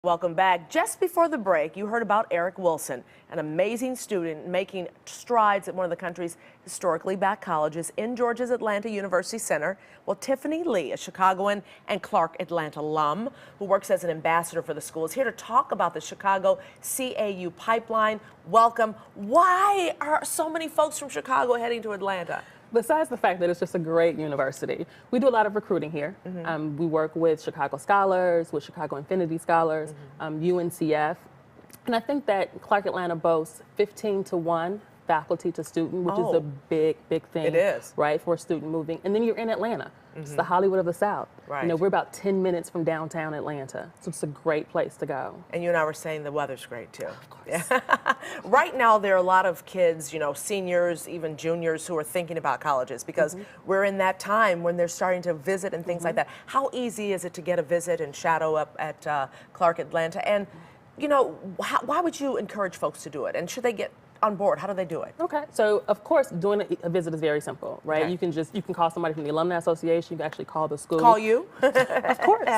Welcome back. Just before the break, you heard about Eric Wilson, an amazing student making strides at one of the country's historically black colleges in Georgia's Atlanta University Center. Well, Tiffany Lee, a Chicagoan and Clark Atlanta alum who works as an ambassador for the school, is here to talk about the Chicago CAU pipeline. Welcome. Why are so many folks from Chicago heading to Atlanta? Besides the fact that it's just a great university, we do a lot of recruiting here. We work with Chicago Scholars, with Chicago Infinity Scholars, UNCF. And I think that Clark Atlanta boasts 15-to-1 faculty to student, which is a big, big thing. It is. Right, for a student moving. And then you're in Atlanta. It's the Hollywood of the South. Right. You know, we're about 10 minutes from downtown Atlanta. So it's a great place to go. And you and I were saying the weather's great too. Of course. Yeah. Right now, there are a lot of kids, you know, seniors, even juniors, who are thinking about colleges because we're in that time when they're starting to visit and things like that. How easy is it to get a visit and shadow up at Clark Atlanta? And, you know, why would you encourage folks to do it? And should they get on board? How do they do it? Okay, so of course doing a visit is very simple, right? Okay. You can call somebody from the Alumni Association, you can actually call the school. Call you? Of course.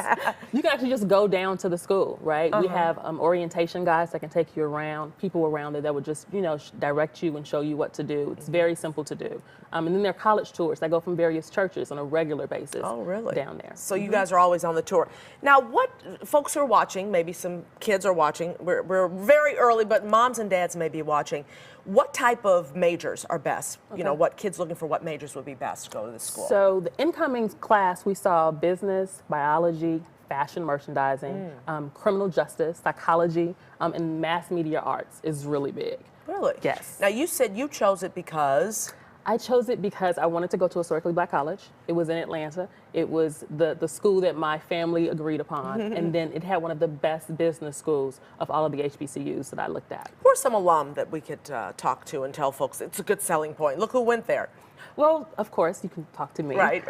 You can actually just go down to the school, right? We have orientation guys that can take you around, people around there that would just, you know, direct you and show you what to do. It's very simple to do. And then there are college tours that go from various churches on a regular basis. Oh, really? Down there. So you guys are always on the tour. Now, what folks are watching, maybe some kids are watching, we're very early, but moms and dads may be watching. What type of majors are best? You know, what kids looking for what majors would be best to go to the school? So the incoming class, we saw business, biology, fashion merchandising, criminal justice, psychology, and mass media arts is really big. Really? Yes. Now, you said you chose it because? I chose it because I wanted to go to a historically black college. It was in Atlanta. It was the school that my family agreed upon. And then it had one of the best business schools of all of the HBCUs that I looked at. Who are some alum that we could talk to and tell folks it's a good selling point? Look who went there. Well, of course, you can talk to me. Right.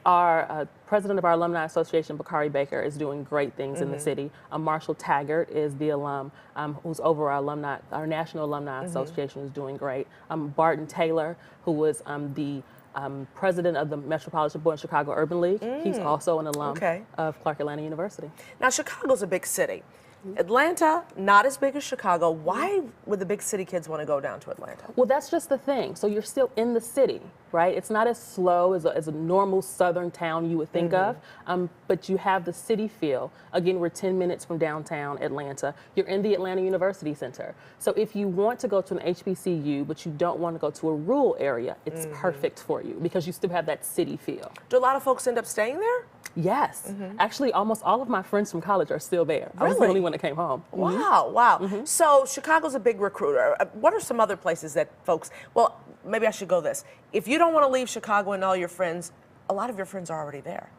Our president of our Alumni Association, Bakari Baker, is doing great things in the city. Marshall Taggart is the alum who's over our National Alumni Association, is doing great. Barton Taylor, who was the president of the Metropolitan Board Chicago Urban League, he's also an alum of Clark Atlanta University. Now, Chicago's a big city. Atlanta, not as big as Chicago. Why would the big city kids want to go down to Atlanta? Well, that's just the thing. So you're still in the city, right? It's not as slow as a normal southern town you would think of, but you have the city feel. Again, we're 10 minutes from downtown Atlanta. You're in the Atlanta University Center. So if you want to go to an HBCU, but you don't want to go to a rural area, it's perfect for you because you still have that city feel. Do a lot of folks end up staying there? Yes. Actually, almost all of my friends from college are still there. I was the only one that came home. Wow, wow. So Chicago's a big recruiter. What are some other places that folks, well, maybe I should go this. If you don't want to leave Chicago and all your friends, a lot of your friends are already there.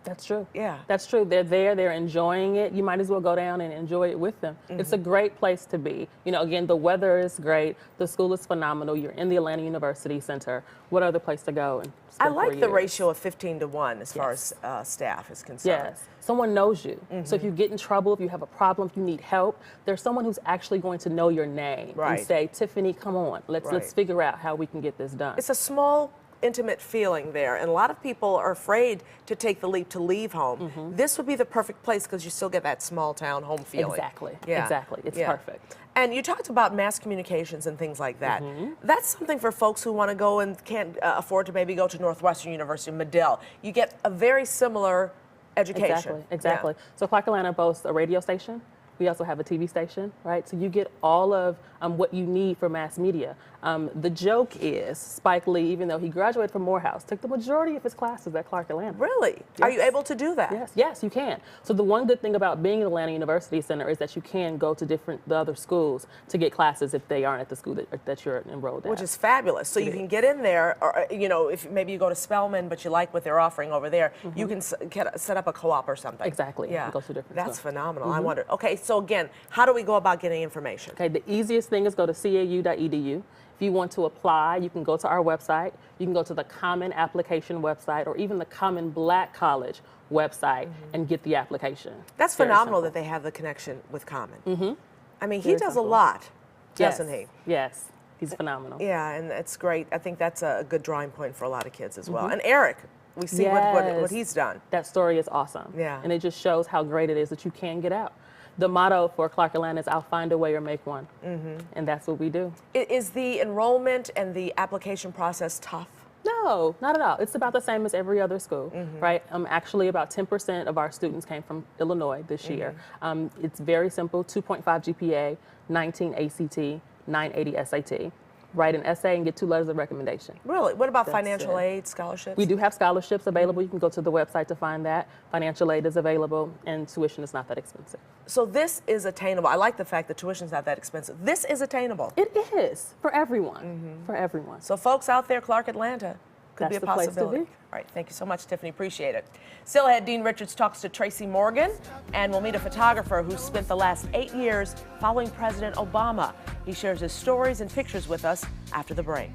That's true. Yeah. That's true. They're there. They're enjoying it. You might as well go down and enjoy it with them. It's a great place to be. You know, again, the weather is great. The school is phenomenal. You're in the Atlanta University Center. What other place to go and spend I like 4 the years? ratio of 15-to-1 as far as staff is concerned. Yes. Someone knows you. So if you get in trouble, if you have a problem, if you need help, there's someone who's actually going to know your name and say, Tiffany, come on, let's figure out how we can get this done. It's a small, intimate feeling there, and a lot of people are afraid to take the leap to leave home. This would be the perfect place because you still get that small town home feeling. Exactly. Yeah. Exactly. It's perfect. And you talked about mass communications and things like that. That's something for folks who want to go and can't afford to maybe go to Northwestern University, Medill. You get a very similar education. Exactly. So Clark Atlanta boasts a radio station. We also have a TV station, right? So you get all of what you need for mass media. The joke is Spike Lee, even though he graduated from Morehouse, took the majority of his classes at Clark Atlanta. Really? Yes. Are you able to do that? Yes, you can. So the one good thing about being at Atlanta University Center is that you can go to the other schools to get classes if they aren't at the school that you're enrolled at. Which is fabulous. So you can get in there, or you know, if maybe you go to Spelman, but you like what they're offering over there, you can set up a co-op or something. Exactly. Yeah. Go to different That's schools. phenomenal. I wonder. Okay, so again, how do we go about getting information? Okay, the easiest thing is go to cau.edu. If you want to apply, you can go to our website. You can go to the Common Application website or even the Common Black College website and get the application. That's phenomenal that they have the connection with Common. I mean, he does a simple. lot, doesn't he? Yes, he's phenomenal. Yeah, and it's great. I think that's a good drawing point for a lot of kids as well. And Eric We see what he's done. That story is awesome. Yeah. And it just shows how great it is that you can get out. The motto for Clark Atlanta is I'll find a way or make one. And that's what we do. Is the enrollment and the application process tough? No, not at all. It's about the same as every other school, right? Actually, about 10% of our students came from Illinois this year. It's very simple, 2.5 GPA, 19 ACT, 980 SAT. Write an essay and get 2 letters of recommendation. Really? What about That's financial it. aid, scholarships? We do have scholarships available. You can go to the website to find that. Financial aid is available, and tuition is not that expensive. So this is attainable. I like the fact that tuition's not that expensive. This is attainable. It is, for everyone, for everyone. So folks out there, Clark Atlanta, could That's be a the place to possibility. be. All right, thank you so much, Tiffany. Appreciate it. Still ahead, Dean Richards talks to Tracy Morgan, and we'll meet a photographer who spent the last 8 years following President Obama. He shares his stories and pictures with us after the break.